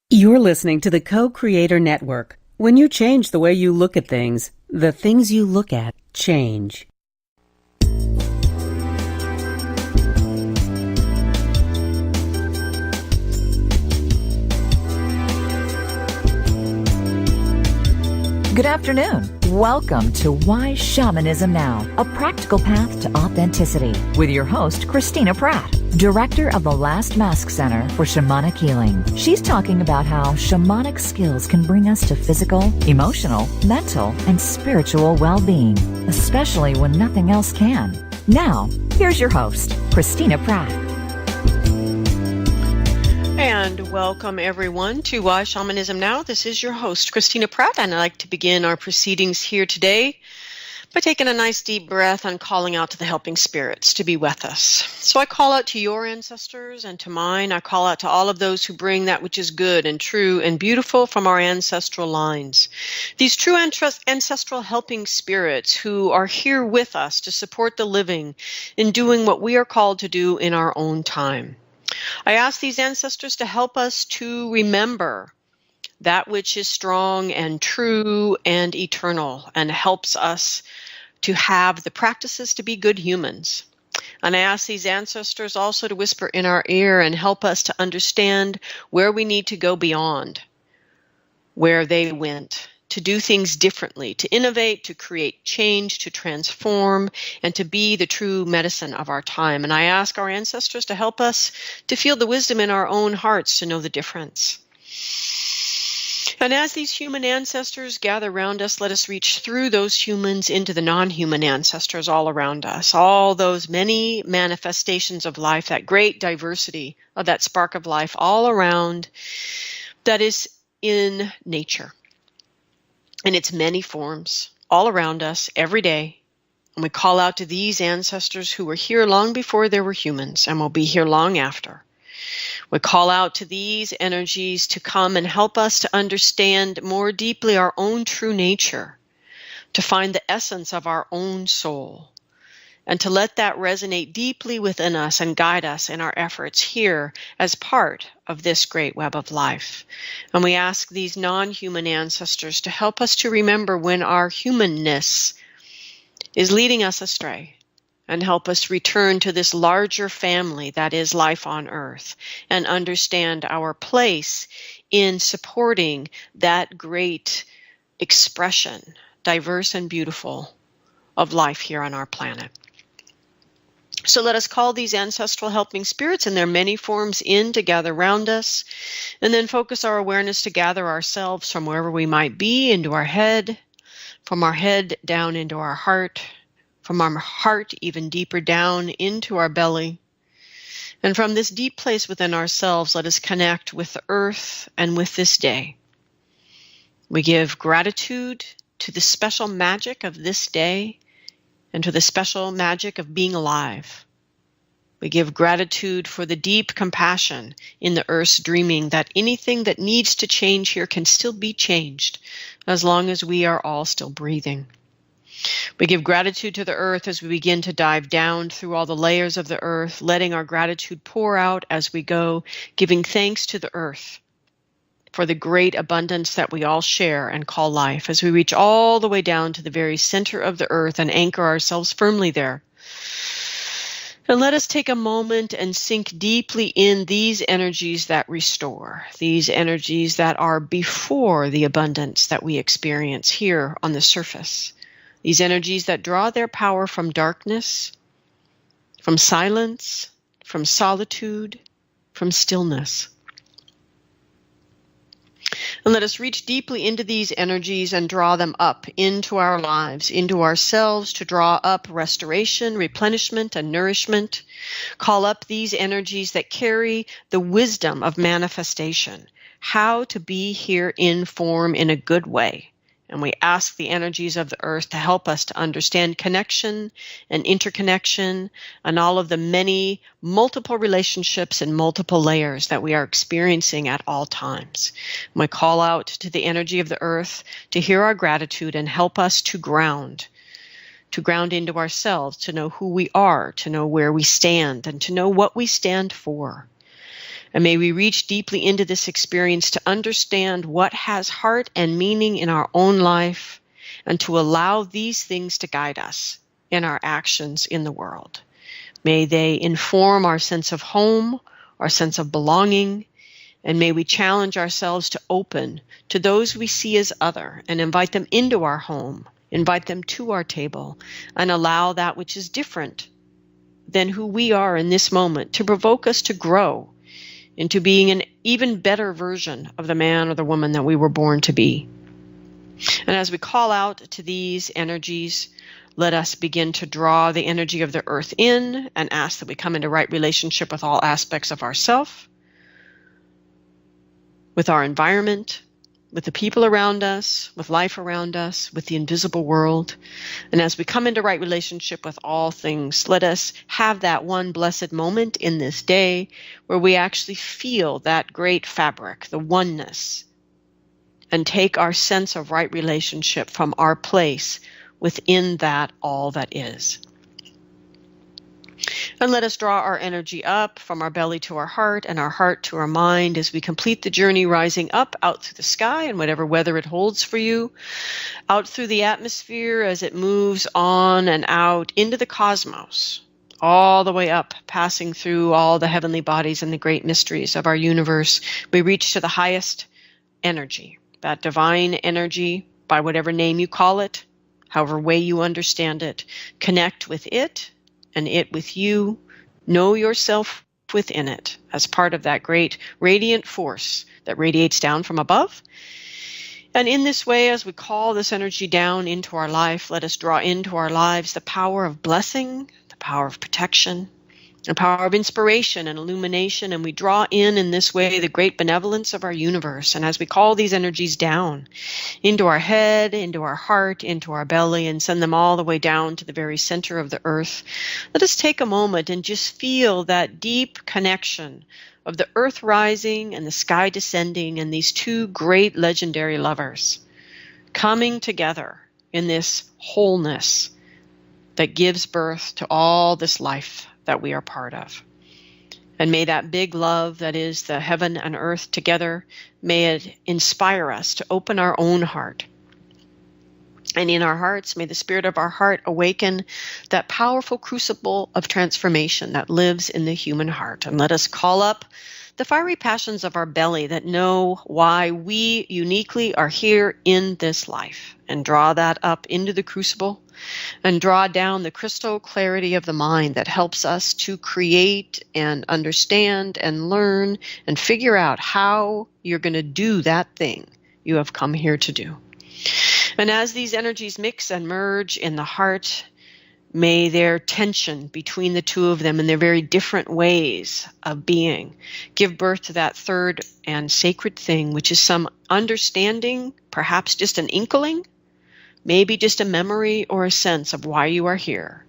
You're listening to the Co-Creator Network. When you change the way you look at things, the things you look at change. Good afternoon. Welcome to Why Shamanism Now, a practical path to authenticity, with your host, Christina Pratt, Director of the Last Mask Center for Shamanic Healing. She's talking about how shamanic skills can bring us to physical, emotional, mental, and spiritual well-being, especially when nothing else can. Now, here's your host, Christina Pratt. And welcome everyone to Why Shamanism Now. This is your host, Christina Pratt, and I'd like to begin our proceedings here today by taking a nice deep breath and calling out to the helping spirits to be with us. So I call out to your ancestors and to mine. I call out to all of those who bring that which is good and true and beautiful from our ancestral lines. These true ancestral helping spirits who are here with us to support the living in doing what we are called to do in our own time. I ask these ancestors to help us to remember that which is strong and true and eternal, and helps us to have the practices to be good humans. And I ask these ancestors also to whisper in our ear and help us to understand where we need to go beyond where they went, to do things differently, to innovate, to create change, to transform, and to be the true medicine of our time. And I ask our ancestors to help us to feel the wisdom in our own hearts to know the difference. And as these human ancestors gather around us, let us reach through those humans into the non-human ancestors all around us, all those many manifestations of life, that great diversity of that spark of life all around that is in nature. In its many forms, all around us, every day. And we call out to these ancestors who were here long before there were humans and will be here long after. We call out to these energies to come and help us to understand more deeply our own true nature, to find the essence of our own soul, and to let that resonate deeply within us and guide us in our efforts here as part of this great web of life. And we ask these non-human ancestors to help us to remember when our humanness is leading us astray, and help us return to this larger family that is life on earth, and understand our place in supporting that great expression, diverse and beautiful, of life here on our planet. So let us call these ancestral helping spirits in their many forms in to gather around us, and then focus our awareness to gather ourselves from wherever we might be into our head, from our head down into our heart, from our heart even deeper down into our belly. And from this deep place within ourselves, let us connect with the earth and with this day. We give gratitude to the special magic of this day and to the special magic of being alive. We give gratitude for the deep compassion in the earth's dreaming that anything that needs to change here can still be changed as long as we are all still breathing. We give gratitude to the earth as we begin to dive down through all the layers of the earth, letting our gratitude pour out as we go, giving thanks to the earth for the great abundance that we all share and call life, as we reach all the way down to the very center of the earth and anchor ourselves firmly there. And let us take a moment and sink deeply in these energies that restore, these energies that are before the abundance that we experience here on the surface. These energies that draw their power from darkness, from silence, from solitude, from stillness. And let us reach deeply into these energies and draw them up into our lives, into ourselves, to draw up restoration, replenishment, and nourishment. Call up these energies that carry the wisdom of manifestation, how to be here in form in a good way. And we ask the energies of the earth to help us to understand connection and interconnection and all of the many multiple relationships and multiple layers that we are experiencing at all times. And we call out to the energy of the earth to hear our gratitude and help us to ground into ourselves, to know who we are, to know where we stand, and to know what we stand for. And may we reach deeply into this experience to understand what has heart and meaning in our own life, and to allow these things to guide us in our actions in the world. May they inform our sense of home, our sense of belonging, and may we challenge ourselves to open to those we see as other and invite them into our home, invite them to our table, and allow that which is different than who we are in this moment to provoke us to grow into being an even better version of the man or the woman that we were born to be. And as we call out to these energies, let us begin to draw the energy of the earth in and ask that we come into right relationship with all aspects of ourself, with our environment, with the people around us, with life around us, with the invisible world. And as we come into right relationship with all things, let us have that one blessed moment in this day where we actually feel that great fabric, the oneness, and take our sense of right relationship from our place within that all that is. And let us draw our energy up from our belly to our heart and our heart to our mind as we complete the journey, rising up out through the sky and whatever weather it holds for you, out through the atmosphere as it moves on and out into the cosmos, all the way up, passing through all the heavenly bodies and the great mysteries of our universe. We reach to the highest energy, that divine energy, by whatever name you call it, however way you understand it. Connect with it and it with you. Know yourself within it as part of that great radiant force that radiates down from above. And in this way, as we call this energy down into our life, let us draw into our lives the power of blessing, the power of protection, the power of inspiration and illumination. And we draw in this way the great benevolence of our universe. And as we call these energies down into our head, into our heart, into our belly, and send them all the way down to the very center of the earth, let us take a moment and just feel that deep connection of the earth rising and the sky descending, and these two great legendary lovers coming together in this wholeness that gives birth to all this life that we are part of. And may that big love that is the heaven and earth together, may it inspire us to open our own heart. And in our hearts, may the spirit of our heart awaken that powerful crucible of transformation that lives in the human heart. And let us call up the fiery passions of our belly that know why we uniquely are here in this life, and draw that up into the crucible, and draw down the crystal clarity of the mind that helps us to create and understand and learn and figure out how you're going to do that thing you have come here to do. And as these energies mix and merge in the heart, may their tension between the two of them and their very different ways of being give birth to that third and sacred thing, which is some understanding, perhaps just an inkling, maybe just a memory or a sense of why you are here.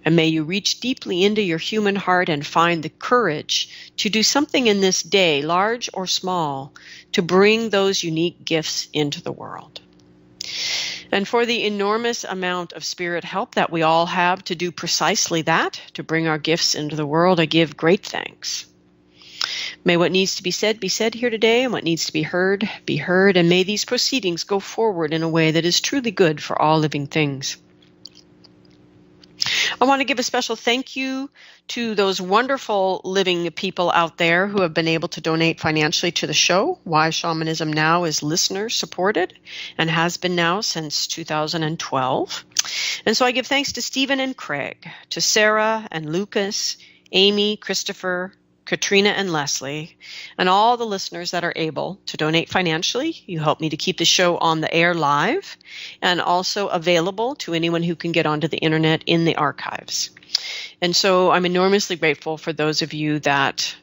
And may you reach deeply into your human heart and find the courage to do something in this day, large or small, to bring those unique gifts into the world. And for the enormous amount of spirit help that we all have to do precisely that, to bring our gifts into the world, I give great thanks. May what needs to be said here today, and what needs to be heard, and may these proceedings go forward in a way that is truly good for all living things. I want to give a special thank you to those wonderful living people out there who have been able to donate financially to the show. Why Shamanism Now is listener supported and has been now since 2012. And so I give thanks to Stephen and Craig, to Sarah and Lucas, Amy, Christopher, Katrina and Leslie, and all the listeners that are able to donate financially. You help me to keep the show on the air live and also available to anyone who can get onto the internet in the archives. And so I'm enormously grateful for those of you that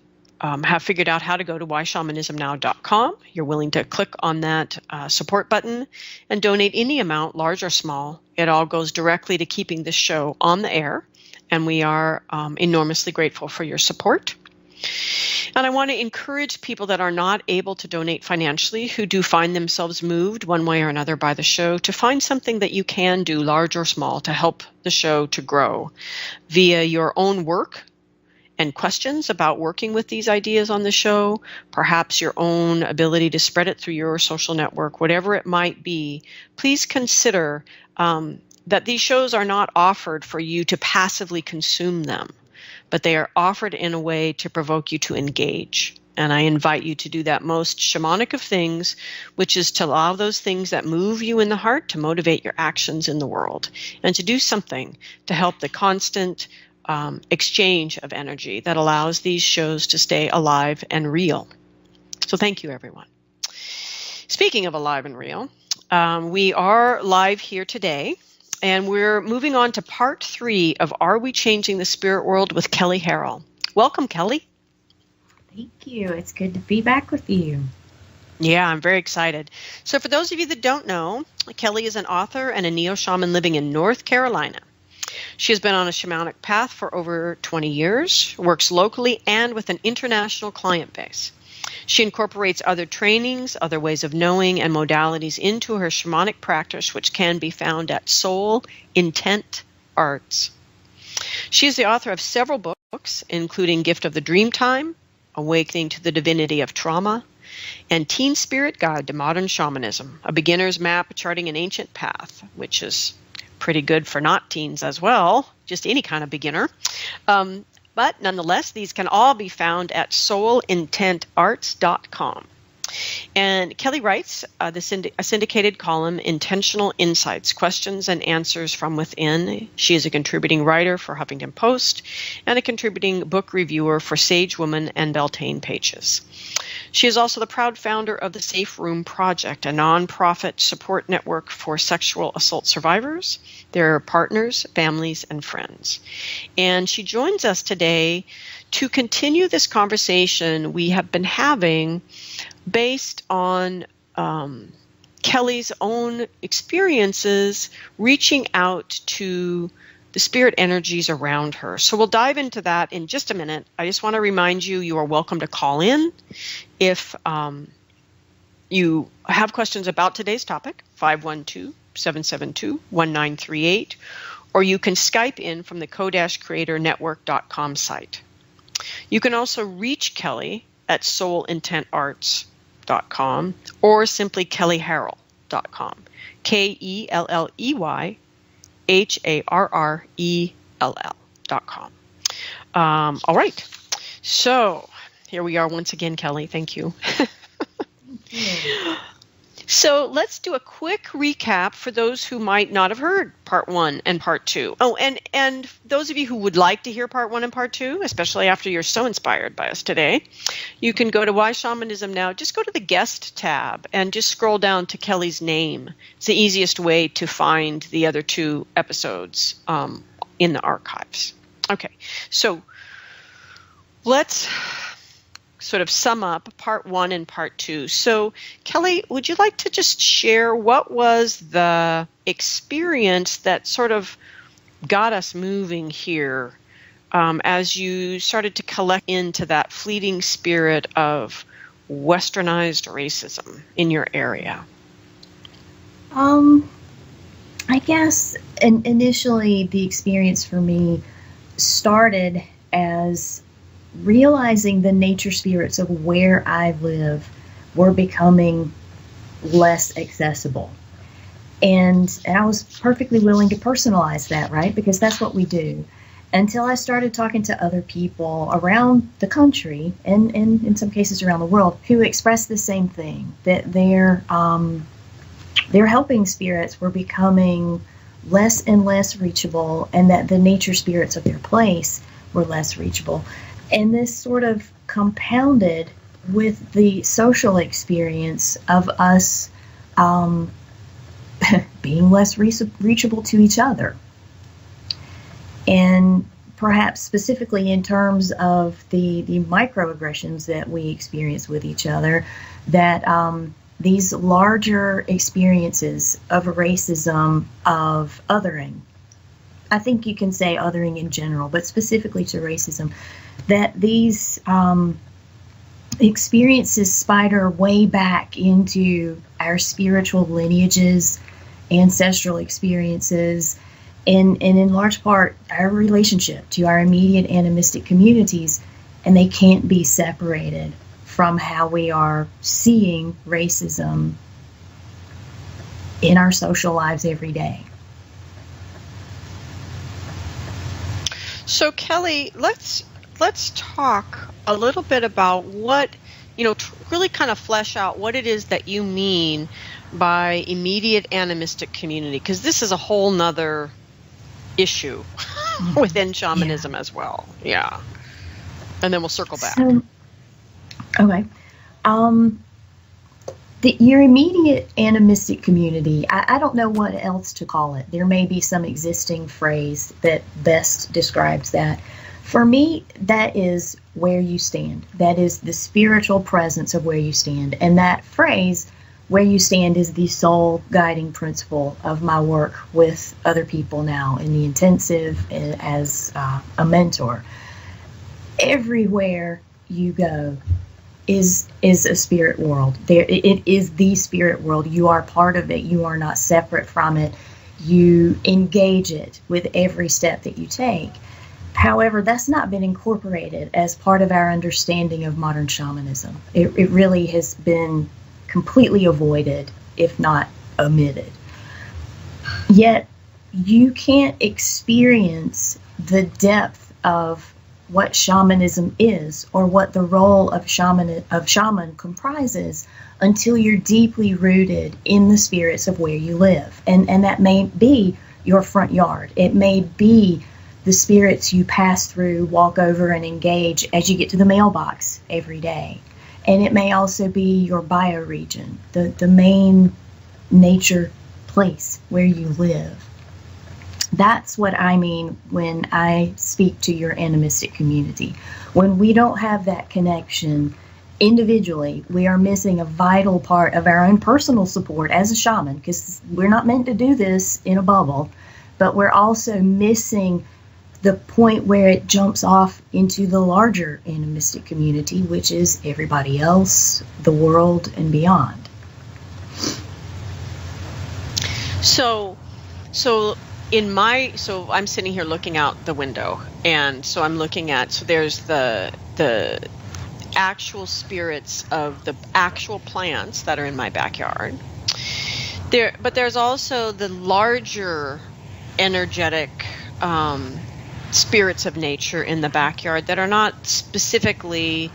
have figured out how to go to whyshamanismnow.com. You're willing to click on that support button and donate any amount, large or small. It all goes directly to keeping the show on the air, and we are enormously grateful for your support. And I want to encourage people that are not able to donate financially, who do find themselves moved one way or another by the show, to find something that you can do, large or small, to help the show to grow via your own work and questions about working with these ideas on the show, perhaps your own ability to spread it through your social network, whatever it might be, please consider that these shows are not offered for you to passively consume them, but they are offered in a way to provoke you to engage. And I invite you to do that most shamanic of things, which is to allow those things that move you in the heart to motivate your actions in the world, and to do something to help the constant exchange of energy that allows these shows to stay alive and real. So thank you, everyone. Speaking of alive and real, we are live here today, and we're moving on to part 3 of Are We Changing the Spirit World with Kelley Harrell. Welcome, Kelley. Thank you. It's good to be back with you. Yeah, I'm very excited. So for those of you that don't know, Kelley is an author and a neo-shaman living in North Carolina. She has been on a shamanic path for over 20 years, works locally and with an international client base. She incorporates other trainings, other ways of knowing, and modalities into her shamanic practice, which can be found at SoulIntentArts. She is the author of several books, including Gift of the Dreamtime, Awakening to the Divinity of Trauma, and Teen Spirit Guide to Modern Shamanism, a beginner's map charting an ancient path, which is pretty good for not teens as well, just any kind of beginner. But nonetheless, these can all be found at SoulIntentArts.com. And Kelley writes a syndicated column, Intentional Insights, Questions and Answers from Within. She is a contributing writer for Huffington Post and a contributing book reviewer for Sage Woman and Beltane Pages. She is also the proud founder of the Safe Room Project, a nonprofit support network for sexual assault survivors, their partners, families, and friends. And she joins us today to continue this conversation we have been having based on Kelley's own experiences reaching out to the spirit energies around her. So we'll dive into that in just a minute. I just want to remind you, you are welcome to call in if you have questions about today's topic, 512-772-1938, or you can Skype in from the co-creatornetwork.com site. You can also reach Kelley at SoulIntentArts.com or simply KelleyHarrell.com. KelleyHarrell.com. All right. So here we are once again, Kelley. Thank you. Thank you. So let's do a quick recap for those who might not have heard part 1 and part 2. Oh, and those of you who would like to hear part 1 and part 2, especially after you're so inspired by us today, you can go to Why Shamanism Now. Just go to the guest tab and just scroll down to Kelley's name. It's the easiest way to find the other 2 episodes in the archives. Okay, so let's sort of sum up part 1 and part 2. So, Kelley, would you like to just share what was the experience that sort of got us moving here as you started to collect into that fleeting spirit of westernized racism in your area? I guess initially the experience for me started as realizing the nature spirits of where I live were becoming less accessible. And I was perfectly willing to personalize that, right? Because that's what we do. Until I started talking to other people around the country, and in some cases around the world, who expressed the same thing, that their helping spirits were becoming less and less reachable, and that the nature spirits of their place were less reachable. And this sort of compounded with the social experience of us being less reachable to each other. And perhaps specifically in terms of the microaggressions that we experience with each other, that these larger experiences of racism, of othering, I think you can say othering in general, but specifically to racism, that these experiences spider way back into our spiritual lineages, ancestral experiences, and in large part our relationship to our immediate animistic communities, and they can't be separated from how we are seeing racism in our social lives every day. So Kelley, let's talk a little bit about what, really kind of flesh out what it is that you mean by immediate animistic community, because this is a whole nother issue within shamanism as well. Yeah. And then we'll circle back. Okay. Your immediate animistic community, I don't know what else to call it. There may be some existing phrase that best describes that. For me, that is where you stand. That is the spiritual presence of where you stand. And that phrase, where you stand, is the sole guiding principle of my work with other people now in the intensive as a mentor. Everywhere you go is a spirit world. It is the spirit world. You are part of it. You are not separate from it. You engage it with every step that you take. However, that's not been incorporated as part of our understanding of modern shamanism. It really has been completely avoided, if not omitted. Yet, you can't experience the depth of what shamanism is, or what the role of shaman comprises, until you're deeply rooted in the spirits of where you live. And that may be your front yard. It may be the spirits you pass through, walk over, and engage as you get to the mailbox every day. And it may also be your bioregion, the main nature place where you live. That's what I mean when I speak to your animistic community. When we don't have that connection individually, we are missing a vital part of our own personal support as a shaman, because we're not meant to do this in a bubble, but we're also missing the point where it jumps off into the larger animistic community, which is everybody else, the world, and beyond. So I'm sitting here looking out the window, and so I'm looking at, so there's the actual spirits of the actual plants that are in my backyard. But there's also the larger energetic spirits of nature in the backyard that are not specifically,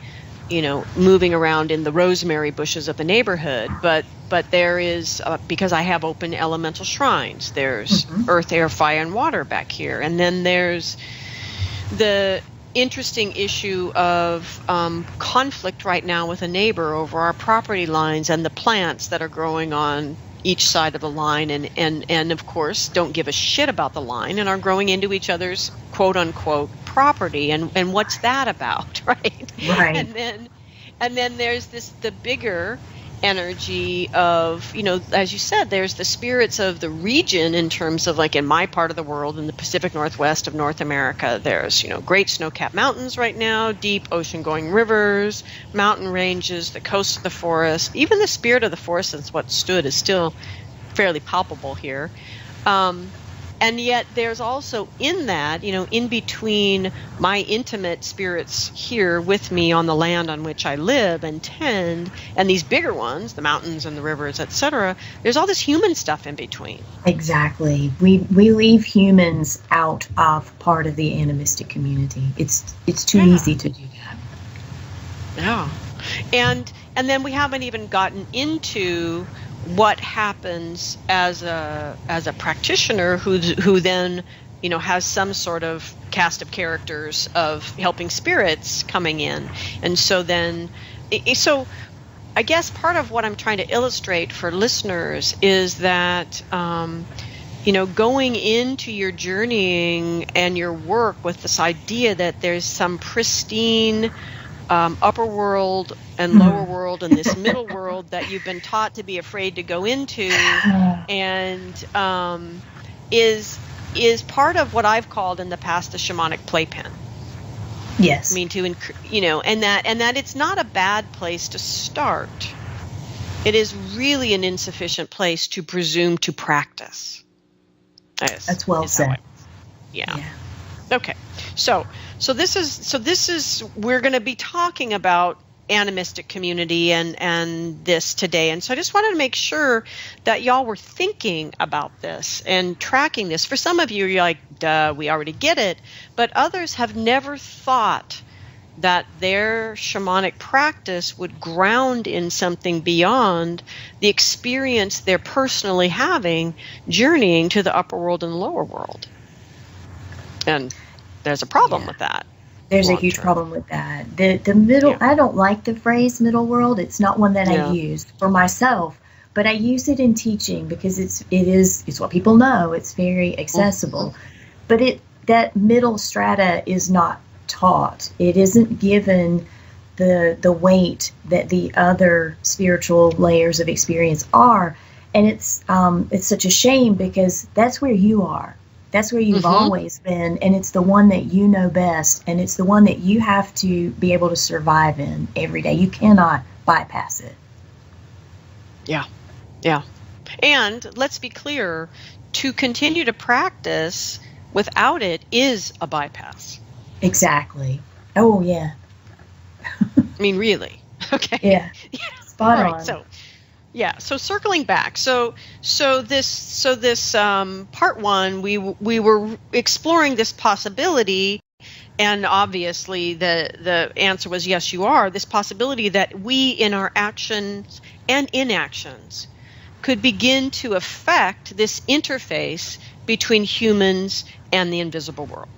moving around in the rosemary bushes of the neighborhood, but there is, because I have open elemental shrines, there's earth, air, fire, and water back here. And then there's the interesting issue of conflict right now with a neighbor over our property lines and the plants that are growing on each side of the line, and of course don't give a shit about the line and are growing into each other's quote unquote property. And what's that about, right? And then there's the bigger energy of, as you said, there's the spirits of the region, in terms of, like, in my part of the world, in the Pacific Northwest of North America, there's, great snow-capped mountains right now, deep ocean-going rivers, mountain ranges, the coast of the forest. Even the spirit of the forest, since what stood, is still fairly palpable here. And yet there's also in that, in between my intimate spirits here with me on the land on which I live and tend, and these bigger ones, the mountains and the rivers, etc., there's all this human stuff in between. Exactly. We leave humans out of part of the animistic community. It's too easy to do that. Yeah. And then we haven't even gotten into what happens as a practitioner who then has some sort of cast of characters of helping spirits coming in. And so then I guess part of what I'm trying to illustrate for listeners is that going into your journeying and your work with this idea that there's some pristine upper world and lower world and this middle world that you've been taught to be afraid to go into, and is part of what I've called in the past the shamanic playpen. Yes. I mean, and that it's not a bad place to start. It is really an insufficient place to presume to practice. That's well said. Yeah. Okay. So this is we're going to be talking about animistic community and this today. And so I just wanted to make sure that y'all were thinking about this and tracking this. For some of you, you're like, duh, we already get it. But others have never thought that their shamanic practice would ground in something beyond the experience they're personally having journeying to the upper world and the lower world. And there's a problem with that. There's a huge problem with that. The middle, I don't like the phrase middle world. It's not one that I use for myself, but I use it in teaching because it's what people know. It's very accessible. But that middle strata is not taught. It isn't given the weight that the other spiritual layers of experience are. And it's such a shame because that's where you are. That's where you've always been, and it's the one that you know best, and it's the one that you have to be able to survive in every day. You cannot bypass it. Yeah. And let's be clear, to continue to practice without it is a bypass. Exactly. Oh, yeah. I mean, really. Okay. Yeah. Spot on. So circling back, so this part one, we were exploring this possibility, and obviously the answer was yes, you are. This possibility that we, in our actions and inactions, could begin to affect this interface between humans and the invisible world.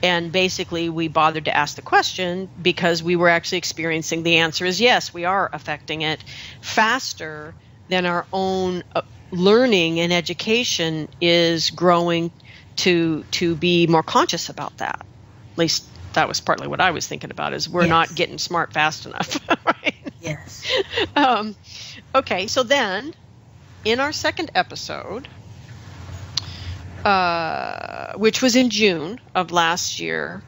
And basically, we bothered to ask the question because we were actually experiencing the answer is yes, we are affecting it faster than our own learning and education is growing to be more conscious about that. At least that was partly what I was thinking about, is we're not getting smart fast enough. Right? Yes. Okay, so then in our second episode, which was in June of last year,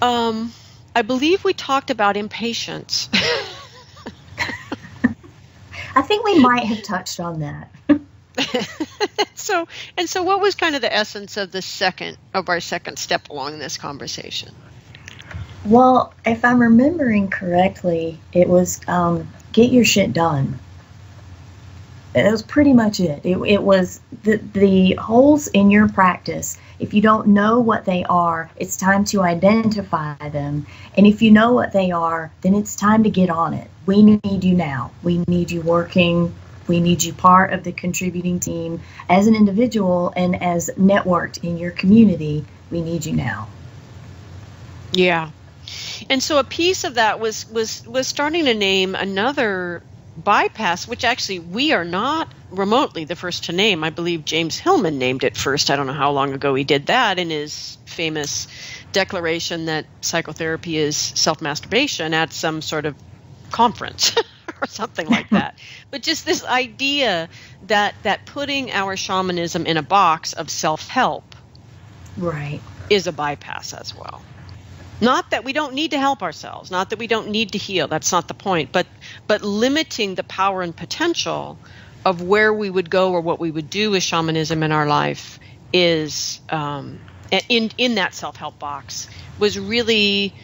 I believe we talked about impatience. I think we might have touched on that. So what was kind of the essence of our second step along this conversation? Well, if I'm remembering correctly, it was get your shit done. That was pretty much it. It was the holes in your practice. If you don't know what they are, it's time to identify them. And if you know what they are, then it's time to get on it. We need you now. We need you working. We need you part of the contributing team as an individual and as networked in your community. We need you now. Yeah. And so a piece of that was starting to name another bypass, which actually we are not remotely the first to name. I believe James Hillman named it first. I don't know how long ago he did that in his famous declaration that psychotherapy is self-masturbation at some sort of conference or something like that. But just this idea that putting our shamanism in a box of self-help is a bypass as well. Not that we don't need to help ourselves, not that we don't need to heal. That's not the point. But limiting the power and potential of where we would go or what we would do with shamanism in our life is in that self-help box was really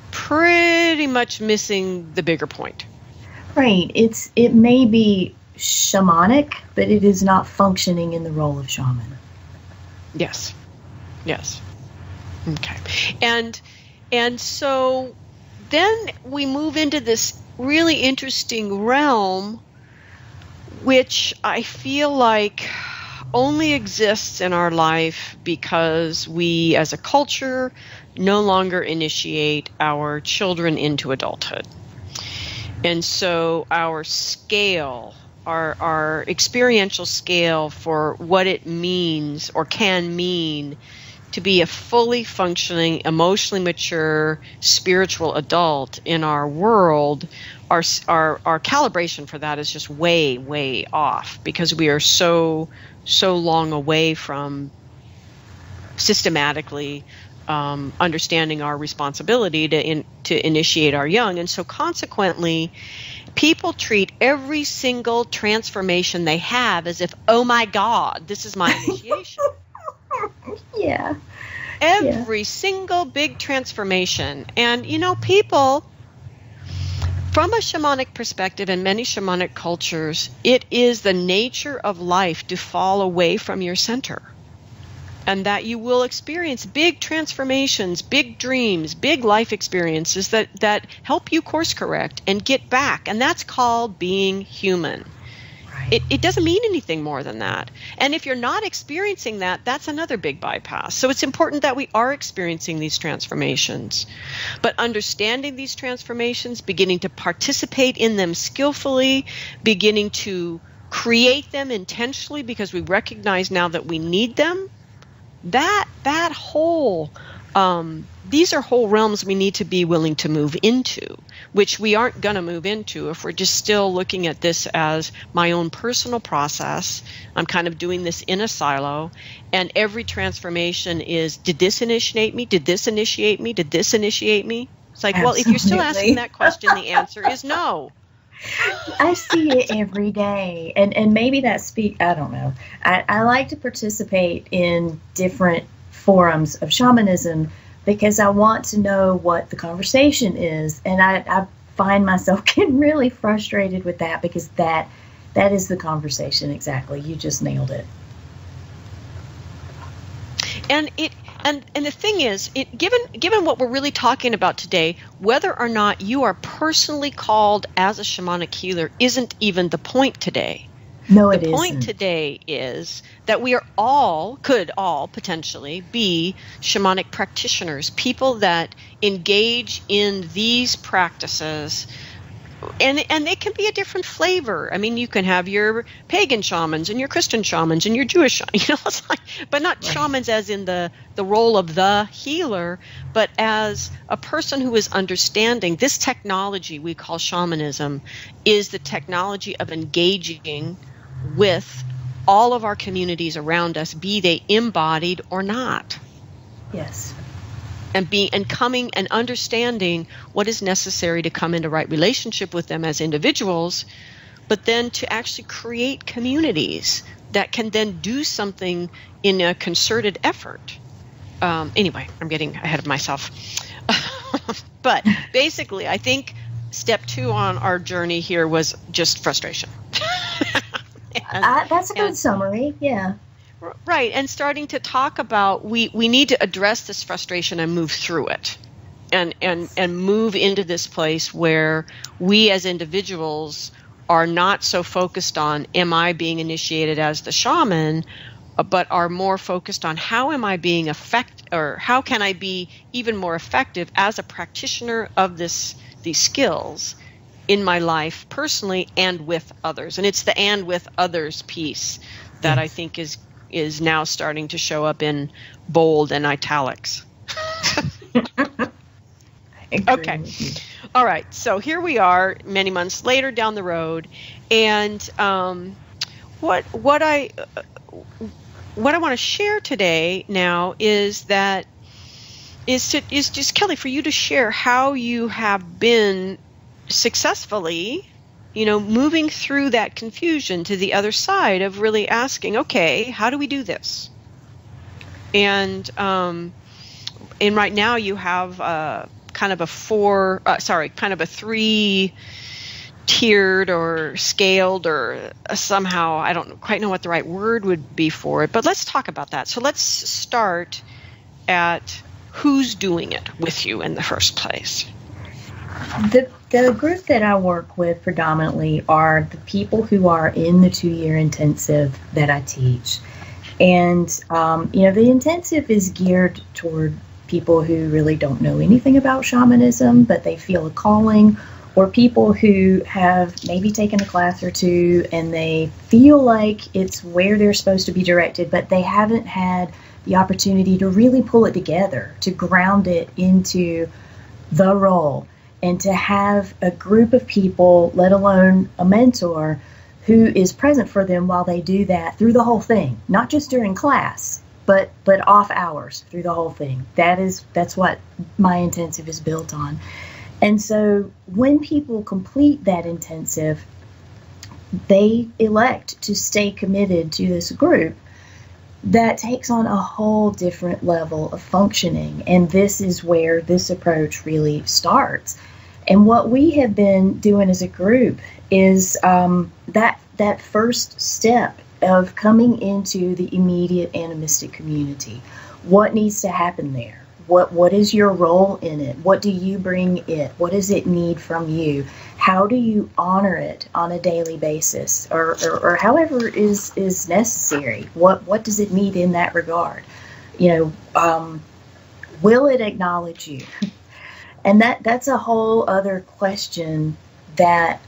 pretty much missing the bigger point. Right. It may be shamanic, but it is not functioning in the role of shaman. Yes. Okay. And so then we move into this really interesting realm, which I feel like only exists in our life because we, as a culture, no longer initiate our children into adulthood. And so our scale, our experiential scale for what it means or can mean to be a fully functioning, emotionally mature, spiritual adult in our world, our calibration for that is just way, way off because we are so long away from systematically understanding our responsibility to initiate our young. And so consequently, People treat every single transformation they have as if, oh my God, this is my initiation. Yeah. Every single big transformation. And, people, from a shamanic perspective, in many shamanic cultures, it is the nature of life to fall away from your center. And that you will experience big transformations, big dreams, big life experiences that help you course correct and get back. And that's called being human. Right. It doesn't mean anything more than that. And if you're not experiencing that, that's another big bypass. So it's important that we are experiencing these transformations. But understanding these transformations, beginning to participate in them skillfully, beginning to create them intentionally because we recognize now that we need them, that whole, these are whole realms we need to be willing to move into, which we aren't going to move into if we're just still looking at this as my own personal process. I'm kind of doing this in a silo, and every transformation is, did this initiate me? Did this initiate me? Did this initiate me? It's like, Absolutely. Well, if you're still asking that question, the answer is no. I see it every day, and maybe that I don't know. I like to participate in different forums of shamanism because I want to know what the conversation is, and I find myself getting really frustrated with that because that is the conversation exactly. You just nailed it. And the thing is, given what we're really talking about today, whether or not you are personally called as a shamanic healer isn't even the point today. No, it isn't. The point today is that we could all potentially be shamanic practitioners, people that engage in these practices. And they can be a different flavor. I mean, you can have your pagan shamans and your Christian shamans and your Jewish, it's like, but not right. Shamans as in the role of the healer, but as a person who is understanding this technology we call shamanism is the technology of engaging with all of our communities around us, be they embodied or not. Yes. And coming and understanding what is necessary to come into right relationship with them as individuals, but then to actually create communities that can then do something in a concerted effort. Anyway, I'm getting ahead of myself. But basically, I think step 2 on our journey here was just frustration. That's a good summary, yeah. Right, and starting to talk about we need to address this frustration and move through it, and move into this place where we as individuals are not so focused on am I being initiated as the shaman, but are more focused on how am I being or how can I be even more effective as a practitioner of these skills in my life personally and with others. And it's the and with others piece that I think is now starting to show up in bold and italics. Okay. All right. So here we are many months later down the road. And what I want to share today now is just Kelley, for you to share how you have been successfully moving through that confusion to the other side of really asking, okay, how do we do this? And right now you have kind of a 3-tiered or scaled or somehow, I don't quite know what the right word would be for it, but let's talk about that. So let's start at who's doing it with you in the first place. The group that I work with predominantly are the people who are in the 2-year intensive that I teach. And, the intensive is geared toward people who really don't know anything about shamanism, but they feel a calling, or people who have maybe taken a class or two and they feel like it's where they're supposed to be directed, but they haven't had the opportunity to really pull it together, to ground it into the role. And to have a group of people, let alone a mentor, who is present for them while they do that through the whole thing, not just during class, but off hours through the whole thing. That's what my intensive is built on. And so when people complete that intensive, they elect to stay committed to this group. That takes on a whole different level of functioning. And this is where this approach really starts. And what we have been doing as a group is that first step of coming into the immediate animistic community. What needs to happen there? What is your role in it? What do you bring it? What does it need from you? How do you honor it on a daily basis, or however is necessary? What does it need in that regard? Will it acknowledge you? And that's a whole other question that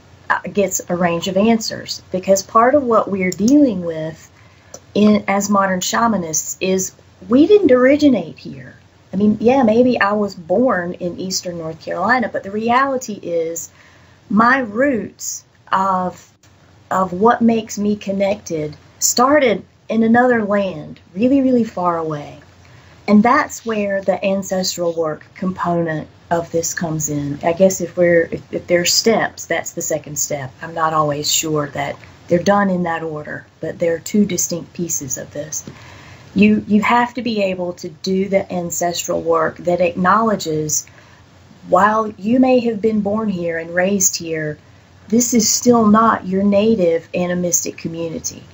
gets a range of answers, because part of what we're dealing with as modern shamanists is we didn't originate here. I mean, yeah, maybe I was born in Eastern North Carolina, but the reality is my roots of what makes me connected started in another land, really, really far away. And that's where the ancestral work component of this comes in. I guess if there's steps, that's the second step. I'm not always sure that they're done in that order, but they're two distinct pieces of this. You have to be able to do the ancestral work that acknowledges, while you may have been born here and raised here, this is still not your native animistic community.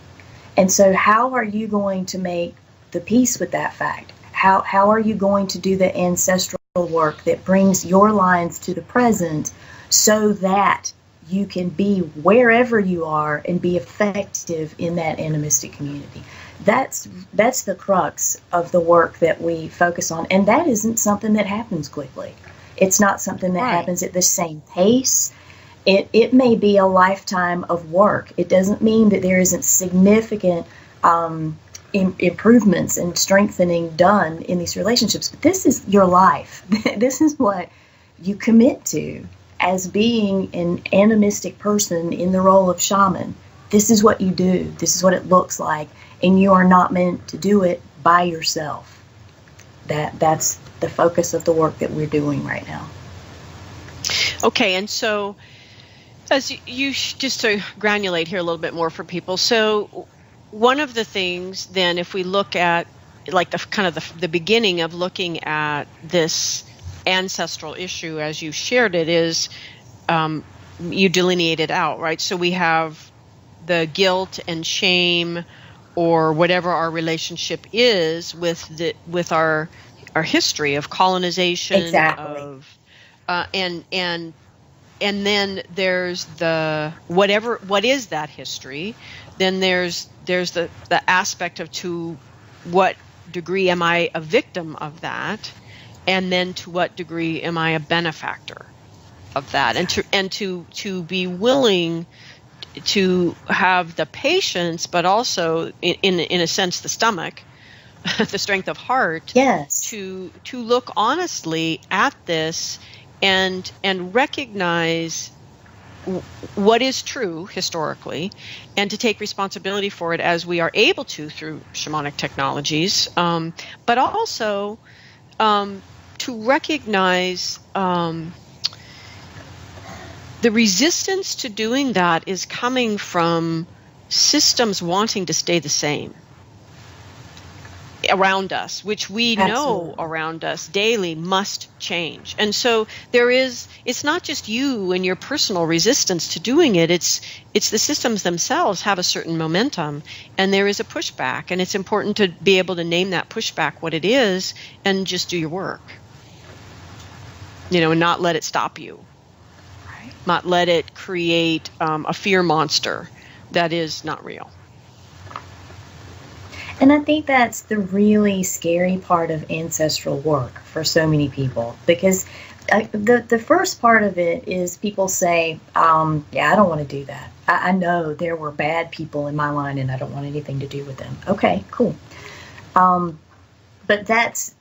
And so how are you going to make the peace with that fact? How are you going to do the ancestral work that brings your lines to the present so that you can be wherever you are and be effective in that animistic community? That's the crux of the work that we focus on, and that isn't something that happens quickly. It's not something that happens at the same pace. It may be a lifetime of work. It doesn't mean that there isn't significant improvements and strengthening done in these relationships, but this is your life. This is what you commit to as being an animistic person in the role of shaman. This is what you do. This is what it looks like. And you are not meant to do it by yourself. That's the focus of the work that we're doing right now. Okay, and so as you just to granulate here a little bit more for people, so one of the things then, if we look at like the beginning of looking at this ancestral issue as you shared it, is you delineated out, right? So we have the guilt and shame, or whatever our relationship is with our history of colonization. Exactly. And then there's the what is that history? Then there's the aspect of to what degree am I a victim of that, and then to what degree am I a benefactor of that, and to be willing to have the patience, but also in a sense the stomach, the strength of heart, yes, to look honestly at this and recognize what is true historically, and to take responsibility for it as we are able to through shamanic technologies, but also to recognize the resistance to doing that is coming from systems wanting to stay the same around us, which we know around us daily must change. And so it's not just you and your personal resistance to doing it, it's the systems themselves have a certain momentum, and there is a pushback, and it's important to be able to name that pushback what it is and just do your work, and not let it stop you. Not let it create a fear monster that is not real. And I think that's the really scary part of ancestral work for so many people, because the first part of it is people say, yeah, I don't want to do that. I know there were bad people in my line and I don't want anything to do with them. Okay, cool. But that's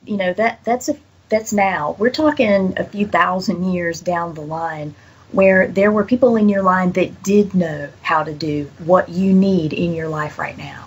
now. We're talking a few thousand years down the line, where there were people in your line that did know how to do what you need in your life right now.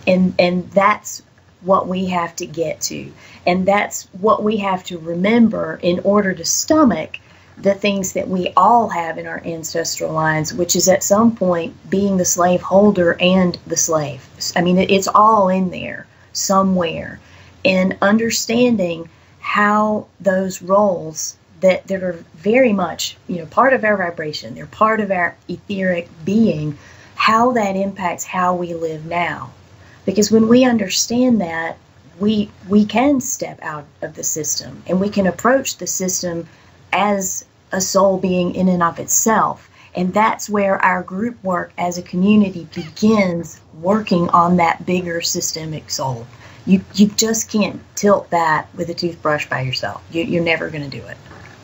And that's what we have to get to. And that's what we have to remember in order to stomach the things that we all have in our ancestral lines, which is at some point being the slave holder and the slave. I mean, it's all in there somewhere. And understanding how those roles that are very much, part of our vibration, they're part of our etheric being, how that impacts how we live now. Because when we understand that, we can step out of the system and we can approach the system as a soul being in and of itself. And that's where our group work as a community begins, working on that bigger systemic soul. You just can't tilt that with a toothbrush by yourself. You're never going to do it.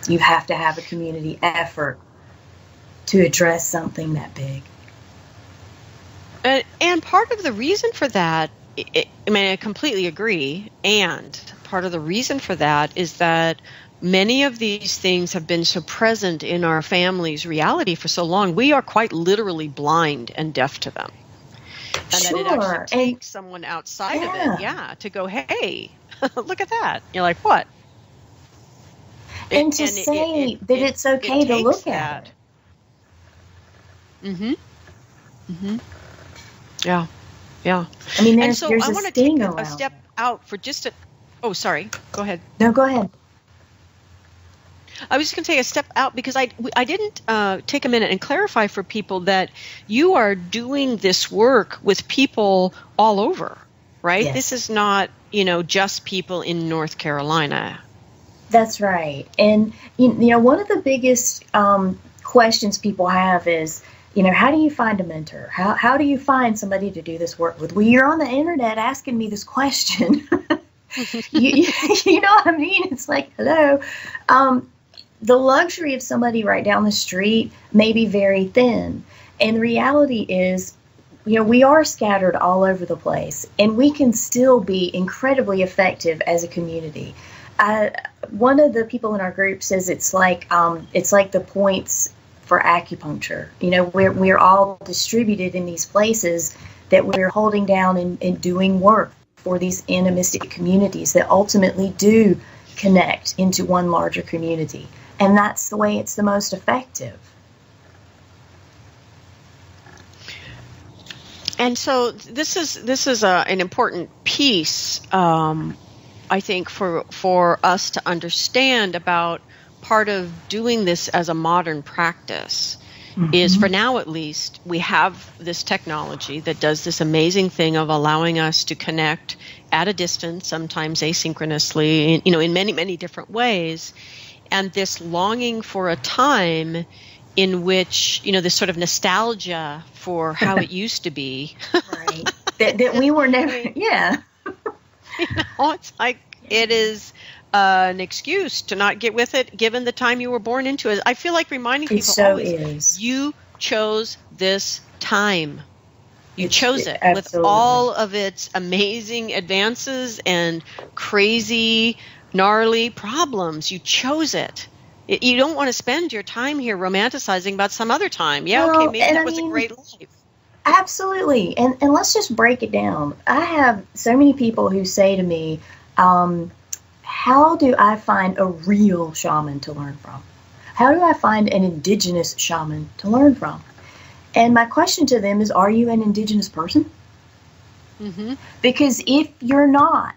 You have to have a community effort to address something that big. And part of the reason for that, I completely agree. And part of the reason for that is that many of these things have been so present in our family's reality for so long, we are quite literally blind and deaf to them. And sure. that it actually takes someone outside of it, to go, hey, look at that. You're like, what? And to say that it's okay to look at it. Mm-hmm. Mm-hmm. Yeah. Yeah. I mean, there's I want to take a step out for just a... Oh, sorry. Go ahead. No, go ahead. I was just going to take a step out because I didn't take a minute and clarify for people that you are doing this work with people all over, right? Yes. This is not, just people in North Carolina. That's right. And, one of the biggest questions people have is, how do you find a mentor? How do you find somebody to do this work with? Well, you're on the internet asking me this question. you know what I mean? It's like, hello. The luxury of somebody right down the street may be very thin. And the reality is, we are scattered all over the place, and we can still be incredibly effective as a community. One of the people in our group says it's like the points for acupuncture. We're all distributed in these places that we're holding down and doing work for these animistic communities that ultimately do connect into one larger community. And that's the way it's the most effective. And so this is an important piece, I think, for us to understand about part of doing this as a modern practice. Mm-hmm. Is, for now at least, we have this technology that does this amazing thing of allowing us to connect at a distance, sometimes asynchronously, in many, many different ways. And this longing for a time in which, this sort of nostalgia for how it used to be. Right. That we were never, yeah. It's like it is an excuse to not get with it, given the time you were born into it. I feel like reminding people always, you chose this time. You chose it with all of its amazing advances and crazy, gnarly problems. You chose it. You don't want to spend your time here romanticizing about some other time. Yeah, okay, maybe that was a great life. Absolutely. And let's just break it down. I have so many people who say to me, how do I find a real shaman to learn from? How do I find an indigenous shaman to learn from? And my question to them is, are you an indigenous person? Mm-hmm. Because if you're not,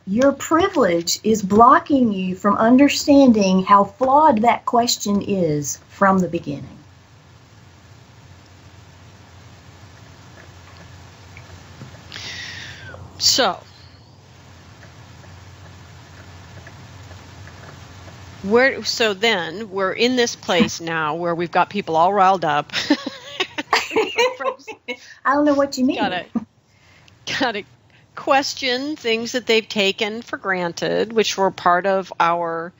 your privilege is blocking you from understanding how flawed that question is from the beginning. So then we're in this place now where we've got people all riled up. I don't know what you mean. Gotta question things that they've taken for granted, which were part of our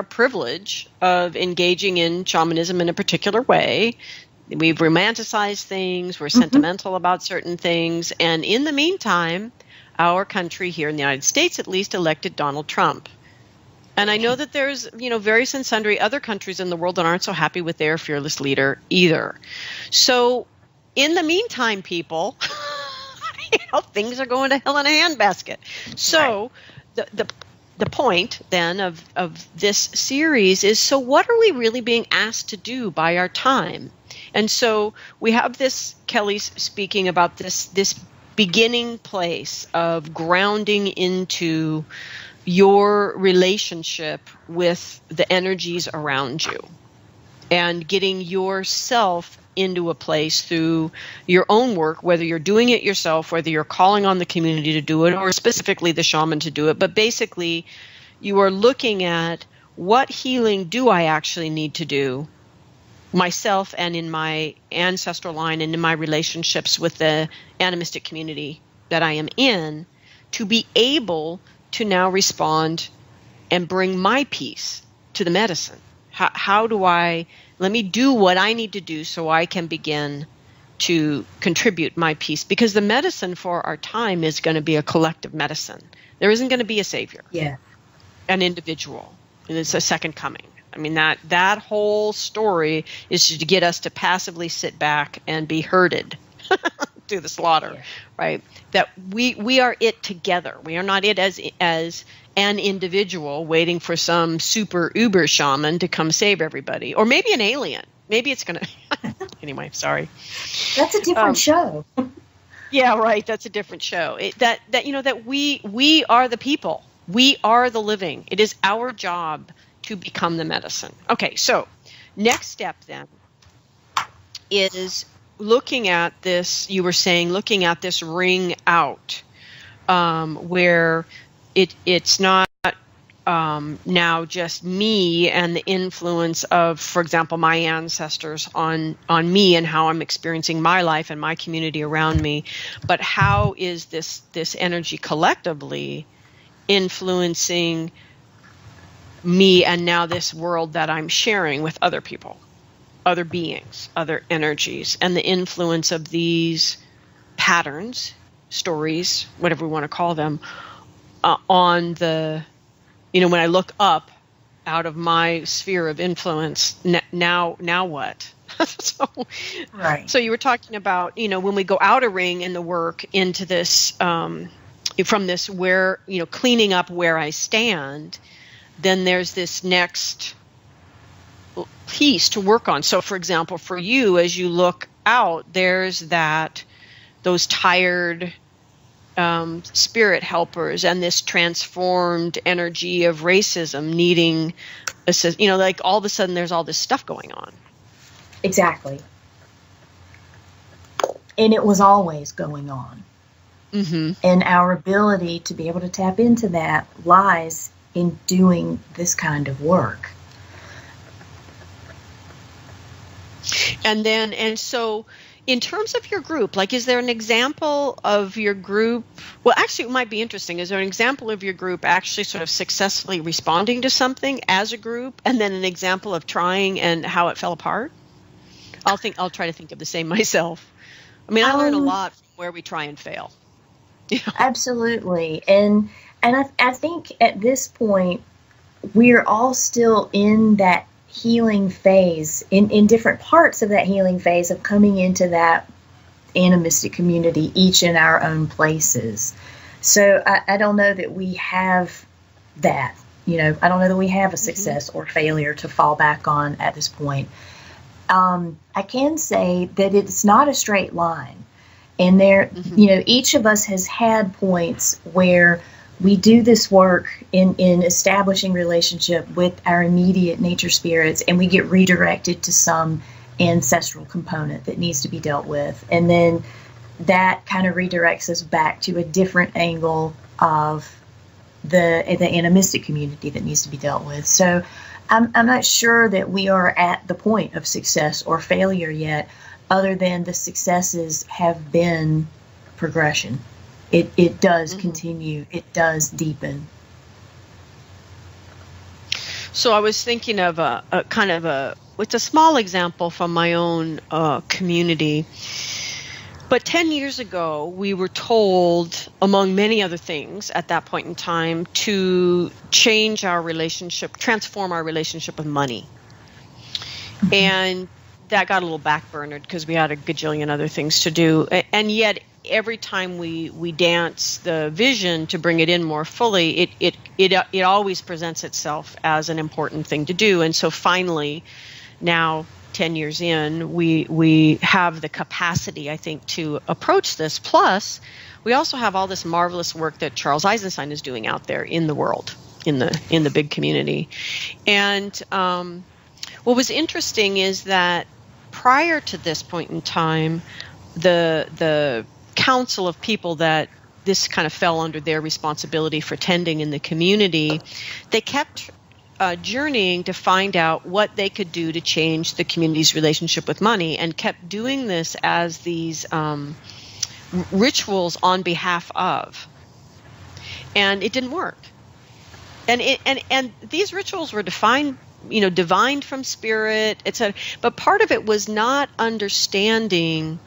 privilege of engaging in shamanism in a particular way. We've romanticized things, we're sentimental about certain things, and in the meantime, our country here in the United States at least elected Donald Trump. And I know that there's, various and sundry other countries in the world that aren't so happy with their fearless leader either. So in the meantime, people, things are going to hell in a handbasket. So the the point then of this series is, so what are we really being asked to do by our time? And so we have this, Kelley's speaking about this beginning place of grounding into your relationship with the energies around you and getting yourself into a place through your own work, whether you're doing it yourself, whether you're calling on the community to do it, or specifically the shaman to do it. But basically, you are looking at, what healing do I actually need to do myself and in my ancestral line and in my relationships with the animistic community that I am in, to be able to now respond and bring my piece to the medicine. How do I, let me do what I need to do so I can begin to contribute my piece, because the medicine for our time is going to be a collective medicine. There isn't going to be a savior, an individual, and it's a second coming. I mean, that whole story is to get us to passively sit back and be herded to the slaughter, right? That we are it together. We are not it as an individual waiting for some super uber shaman to come save everybody, or maybe an alien. Maybe it's gonna. Anyway, sorry. That's a different show. Yeah, right. That's a different show. That we are the people. We are the living. It is our job to become the medicine. Okay, so next step then is looking at this. You were saying looking at this ring out, where it's not now just me and the influence of, for example, my ancestors on me and how I'm experiencing my life and my community around me, but how is this energy collectively influencing me and now this world that I'm sharing with other people, other beings, other energies, and the influence of these patterns, stories, whatever we want to call them, on the, when I look up out of my sphere of influence, now what? So you were talking about, when we go out a ring in the work into this, from this where, cleaning up where I stand, then there's this next piece to work on. So for example, for you, as you look out, there's those tired spirit helpers and this transformed energy of racism needing, like all of a sudden there's all this stuff going on. Exactly. And it was always going on. Mm-hmm. And our ability to be able to tap into that lies in doing this kind of work. And so in terms of your group, like, is there an example of your group? Well, actually, it might be interesting. Is there an example of your group actually sort of successfully responding to something as a group, and then an example of trying and how it fell apart? I'll try to think of the same myself. I mean, I learn a lot from where we try and fail. Absolutely. And I think at this point, we're all still in that healing phase, in different parts of that healing phase of coming into that animistic community, each in our own places. So I don't know that we have that, I don't know that we have a success or failure to fall back on at this point. I can say that it's not a straight line. And there, each of us has had points where we do this work in establishing relationship with our immediate nature spirits, and we get redirected to some ancestral component that needs to be dealt with. And then that kind of redirects us back to a different angle of the animistic community that needs to be dealt with. So I'm not sure that we are at the point of success or failure yet, other than the successes have been progression. It does continue. It does deepen. So I was thinking of it's a small example from my own community. But 10 years ago, we were told, among many other things at that point in time, to change our relationship, transform our relationship with money. And that got a little backburnered because we had a gajillion other things to do. And yet, every time we dance the vision to bring it in more fully, it it always presents itself as an important thing to do. And so finally, now 10 years in, we have the capacity, I think, to approach this. Plus, we also have all this marvelous work that Charles Eisenstein is doing out there in the world, in the big community. And what was interesting is that prior to this point in time, the council of people that this kind of fell under their responsibility for tending in the community, they kept journeying to find out what they could do to change the community's relationship with money, and kept doing this as these rituals on behalf of. And it didn't work. And these rituals were divined from spirit, etc. But part of it was not understanding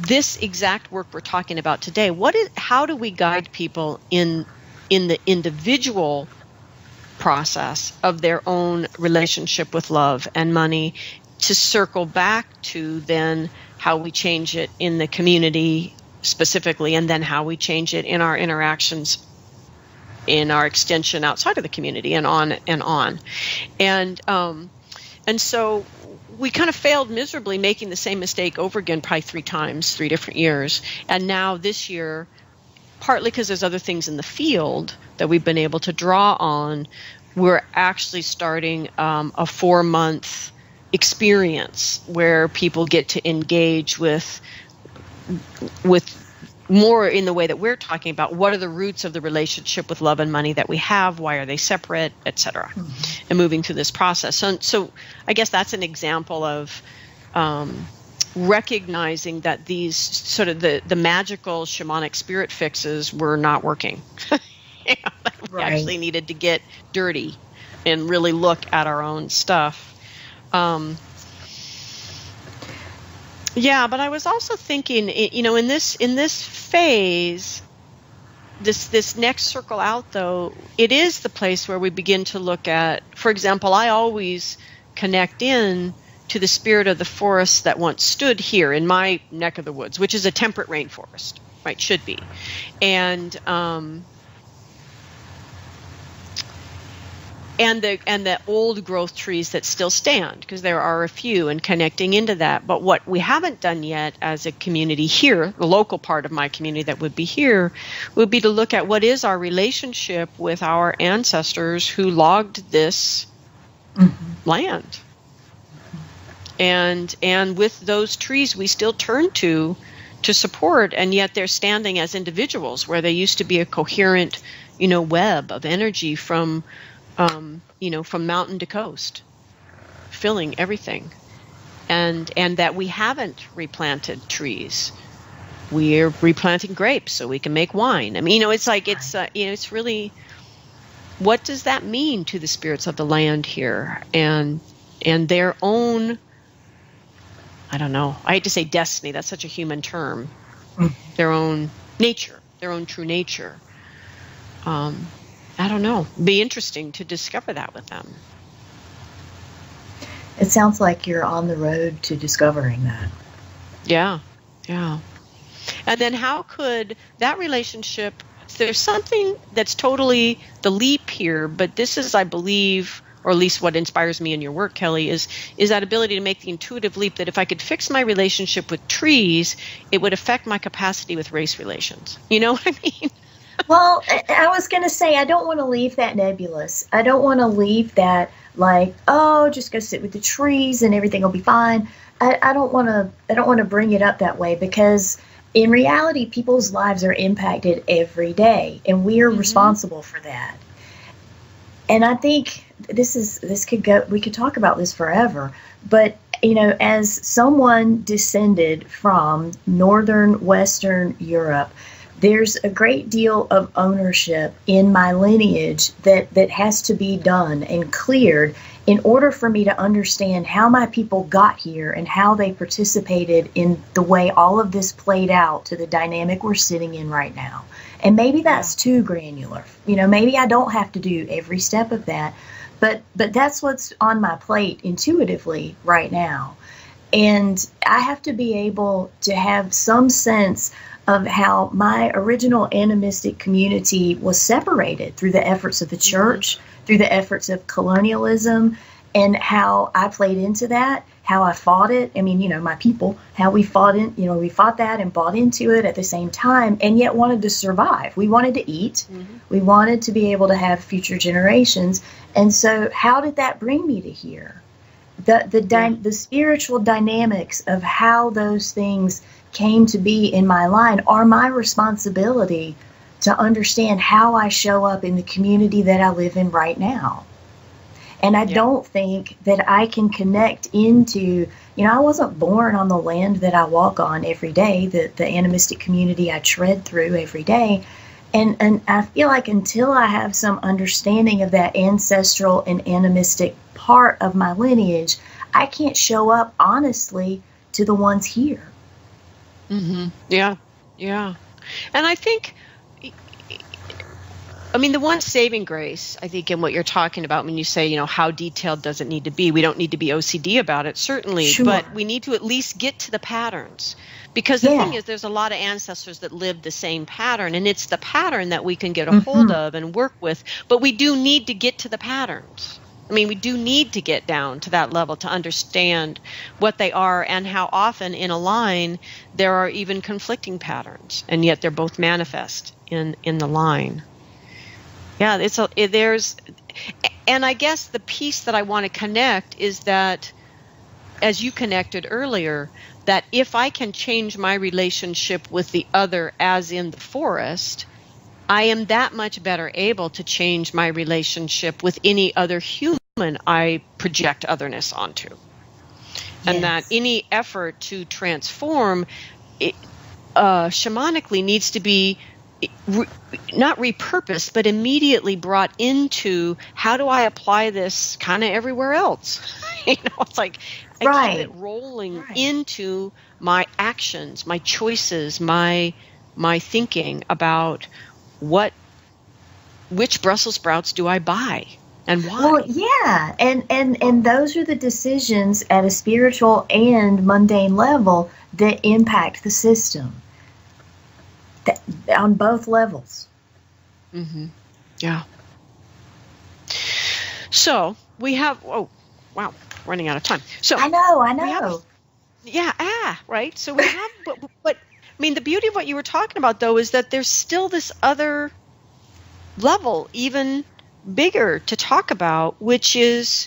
this exact work we're talking about today. How do we guide people in the individual process of their own relationship with love and money, to circle back to then how we change it in the community specifically, and then how we change it in our interactions in our extension outside of the community, and on and on. And so we kind of failed miserably, making the same mistake over again, probably 3 times, 3 different years. And now this year, partly because there's other things in the field that we've been able to draw on, we're actually starting a 4-month experience where people get to engage with more in the way that we're talking about. What are the roots of the relationship with love and money that we have? Why are they separate, etc. And moving through this process. So I guess that's an example of recognizing that these sort of the magical shamanic spirit fixes were not working. We actually needed to get dirty and really look at our own stuff. Yeah, but I was also thinking, in this phase, this next circle out, though, it is the place where we begin to look at, for example, I always connect in to the spirit of the forest that once stood here in my neck of the woods, which is a temperate rainforest, right? Should be. And the old growth trees that still stand, because there are a few, and connecting into that. But what we haven't done yet as a community here, the local part of my community that would be here, would be to look at what is our relationship with our ancestors who logged this land. And with those trees we still turn to support, and yet they're standing as individuals where they used to be a coherent, web of energy from mountain to coast, filling everything, and that we haven't replanted trees. We're replanting grapes so we can make wine. I mean, it's like it's really, what does that mean to the spirits of the land here, and their own, I don't know, I hate to say destiny, that's such a human term, their own nature, their own true nature. I don't know. Be interesting to discover that with them. It sounds like you're on the road to discovering that. Yeah. And then how could that relationship, there's something that's totally the leap here, but this is, I believe, or at least what inspires me in your work, Kelley, is that ability to make the intuitive leap that if I could fix my relationship with trees, it would affect my capacity with race relations. You know what I mean? Well, I was going to say, I don't want to leave that nebulous. I don't want to leave that like, oh, just go sit with the trees and everything will be fine. I don't want to bring it up that way, because in reality, people's lives are impacted every day, and we are responsible for that. And I think we could talk about this forever, but as someone descended from northern Western Europe, there's a great deal of ownership in my lineage that has to be done and cleared in order for me to understand how my people got here and how they participated in the way all of this played out to the dynamic we're sitting in right now. And maybe that's too granular. Maybe I don't have to do every step of that, but that's what's on my plate intuitively right now. And I have to be able to have some sense of how my original animistic community was separated through the efforts of the church, through the efforts of colonialism, and how I played into that, how I fought it. I mean, my people, how we fought we fought that and bought into it at the same time, and yet wanted to survive. We wanted to eat. We wanted to be able to have future generations. And so how did that bring me to here? The spiritual dynamics of how those things came to be in my line are my responsibility to understand how I show up in the community that I live in right now. And I don't think that I can connect into, I wasn't born on the land that I walk on every day, the animistic community I tread through every day. And I feel like until I have some understanding of that ancestral and animistic part of my lineage, I can't show up honestly to the ones here. Yeah. And I think, the one saving grace, I think, in what you're talking about when you say, how detailed does it need to be? We don't need to be OCD about it, certainly, but we need to at least get to the patterns. Because the thing is, there's a lot of ancestors that live the same pattern, and it's the pattern that we can get a hold of and work with. But we do need to get to the patterns. We do need to get down to that level to understand what they are and how often in a line there are even conflicting patterns, and yet they're both manifest in the line. Yeah, and I guess the piece that I want to connect is that, as you connected earlier, that if I can change my relationship with the other, as in the forest, I am that much better able to change my relationship with any other human I project otherness onto. And that any effort to transform shamanically needs to be not repurposed, but immediately brought into, how do I apply this kind of everywhere else? It's like I keep it rolling into my actions, my choices, my thinking about which Brussels sprouts do I buy and why. Well, yeah, and those are the decisions at a spiritual and mundane level that impact the system. On both levels. Yeah. So we have, running out of time. So I know. Right. So we have, but the beauty of what you were talking about, though, is that there's still this other level, even bigger, to talk about, which is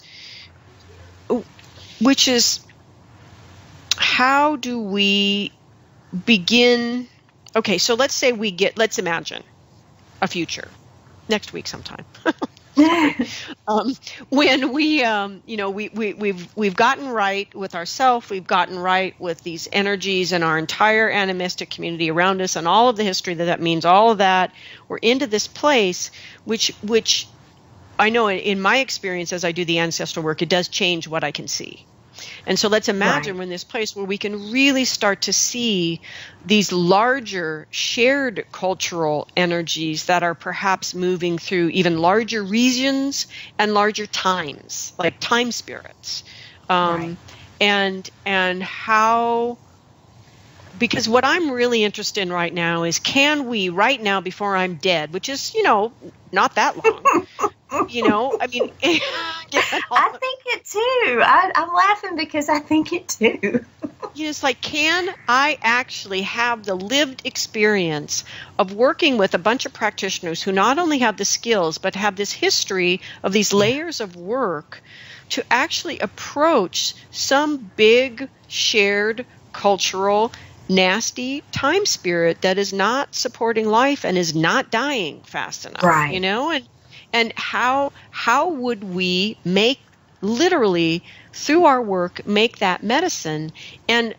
how do we begin? Okay, so let's say let's imagine a future next week sometime. When we've gotten right with ourselves, we've gotten right with these energies and our entire animistic community around us, and all of the history that means, all of that, we're into this place, which I know in my experience as I do the ancestral work, it does change what I can see. And so let's imagine we're in this place where we can really start to see these larger shared cultural energies that are perhaps moving through even larger regions and larger times, like time spirits. And how, because what I'm really interested in right now is, can we right now, before I'm dead, which is, not that long, I think it too. I'm laughing because I think it too. It's like, can I actually have the lived experience of working with a bunch of practitioners who not only have the skills, but have this history of these layers of work to actually approach some big shared cultural nasty time spirit that is not supporting life and is not dying fast enough, and how would we literally through our work make that medicine? And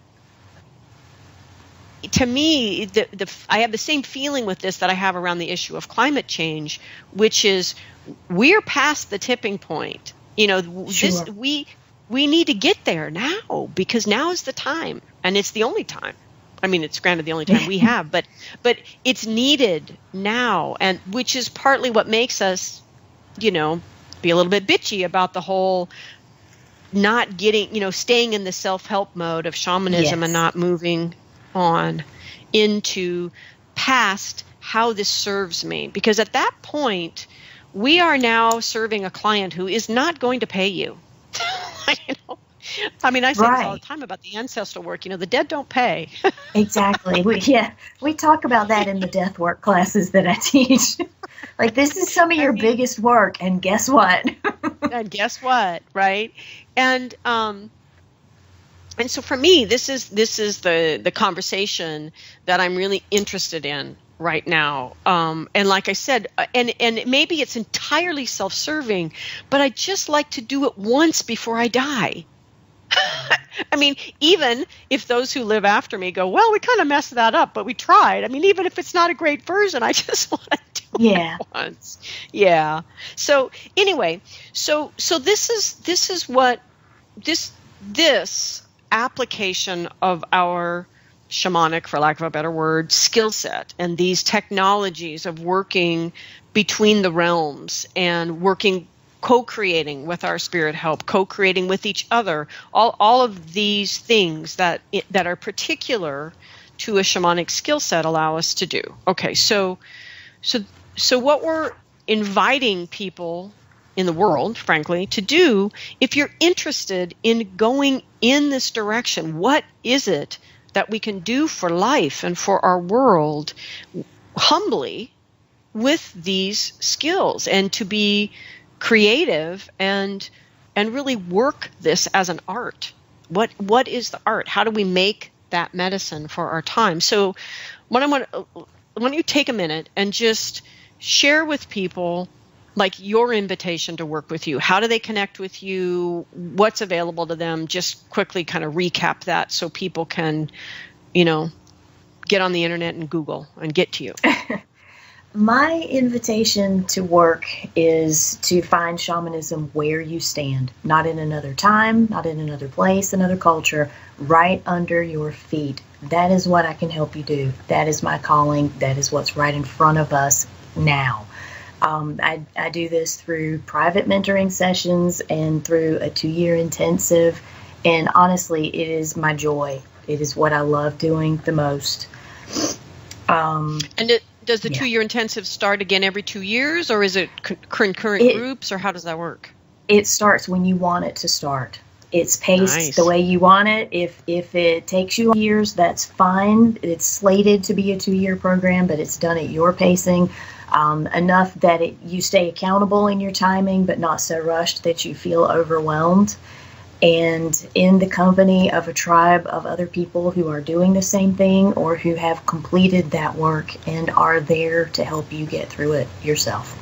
to me, I have the same feeling with this that I have around the issue of climate change, which is we're past the tipping point. We need to get there now, because now is the time, and it's the only time. It's granted the only time we have, but it's needed now, and which is partly what makes us, be a little bit bitchy about the whole not getting, staying in the self-help mode of shamanism and not moving on into past how this serves me. Because at that point, we are now serving a client who is not going to pay you. You know? I mean, I say this all the time about the ancestral work. You know, the dead don't pay. Exactly. We talk about that in the death work classes that I teach. Like, this is some of your biggest work, and guess what? And guess what, right? And so for me, this is the conversation that I'm really interested in right now. And like I said, and maybe it's entirely self-serving, but I just like to do it once before I die. I mean, even if those who live after me go, well, we kind of messed that up, but we tried. I mean, even if it's not a great version, I just want to do it once. Yeah. So anyway, so this is what this application of our shamanic, for lack of a better word, skill set, and these technologies of working between the realms and working, co-creating with our spirit help, co-creating with each other, all of these things that are particular to a shamanic skill set allow us to do. Okay, so what we're inviting people in the world, frankly, to do, if you're interested in going in this direction, what is it that we can do for life and for our world humbly with these skills, and to be creative and really work this as an art. What is the art? How do we make that medicine for our time? So why don't you take a minute and just share with people, like, your invitation to work with you. How do they connect with you? What's available to them? Just quickly kind of recap that so people can, get on the internet and Google and get to you. My invitation to work is to find shamanism where you stand, not in another time, not in another place, another culture, right under your feet. That is what I can help you do. That is my calling. That is what's right in front of us now. I do this through private mentoring sessions and through a 2-year intensive. And honestly, it is my joy. It is what I love doing the most. Does the 2-year intensive start again every 2 years, or is it concurrent groups, or how does that work? It starts when you want it to start. It's paced the way you want it. If it takes you years, that's fine. It's slated to be a 2-year program, but it's done at your pacing, enough that you stay accountable in your timing, but not so rushed that you feel overwhelmed. And in the company of a tribe of other people who are doing the same thing or who have completed that work and are there to help you get through it yourself.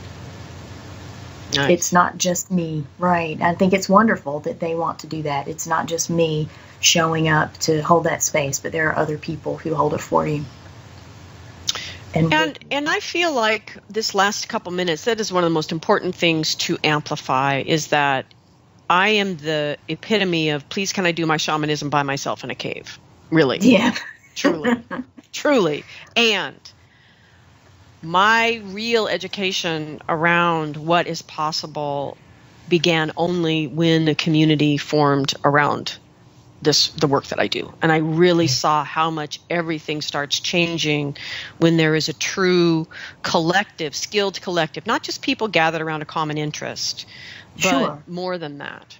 Nice. It's not just me, right? I think it's wonderful that they want to do that. It's not just me showing up to hold that space, but there are other people who hold it for you. And I feel like this last couple minutes, that is one of the most important things to amplify, is that I am the epitome of, please can I do my shamanism by myself in a cave? Really. Yeah. Truly. And my real education around what is possible began only when the community formed around the work that I do. And I really saw how much everything starts changing when there is a true collective, skilled collective, not just people gathered around a common interest, but more than that,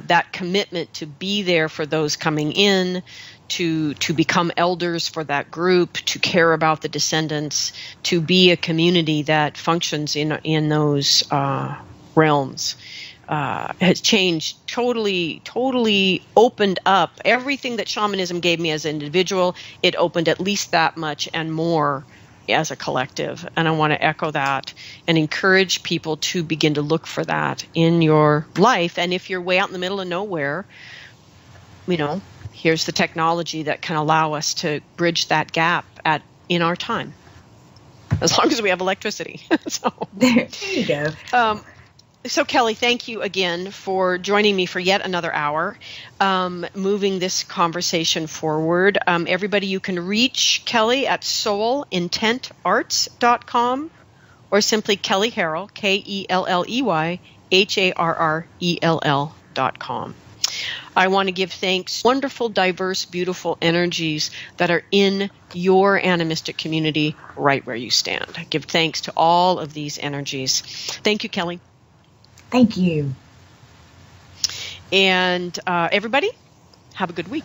that commitment to be there for those coming in, to become elders for that group, to care about the descendants, to be a community that functions in those realms. Has changed, totally opened up everything that shamanism gave me as an individual. It opened at least that much and more as a collective. And I want to echo that and encourage people to begin to look for that in your life. And if you're way out in the middle of nowhere, here's the technology that can allow us to bridge that gap in our time, as long as we have electricity. So there you go. So Kelley, thank you again for joining me for yet another hour, moving this conversation forward. Everybody, you can reach Kelley at SoulIntentArts.com or simply Kelley Harrell, KelleyHarrell.com. I want to give thanks to wonderful, diverse, beautiful energies that are in your animistic community right where you stand. I give thanks to all of these energies. Thank you, Kelley. Thank you. And everybody, have a good week.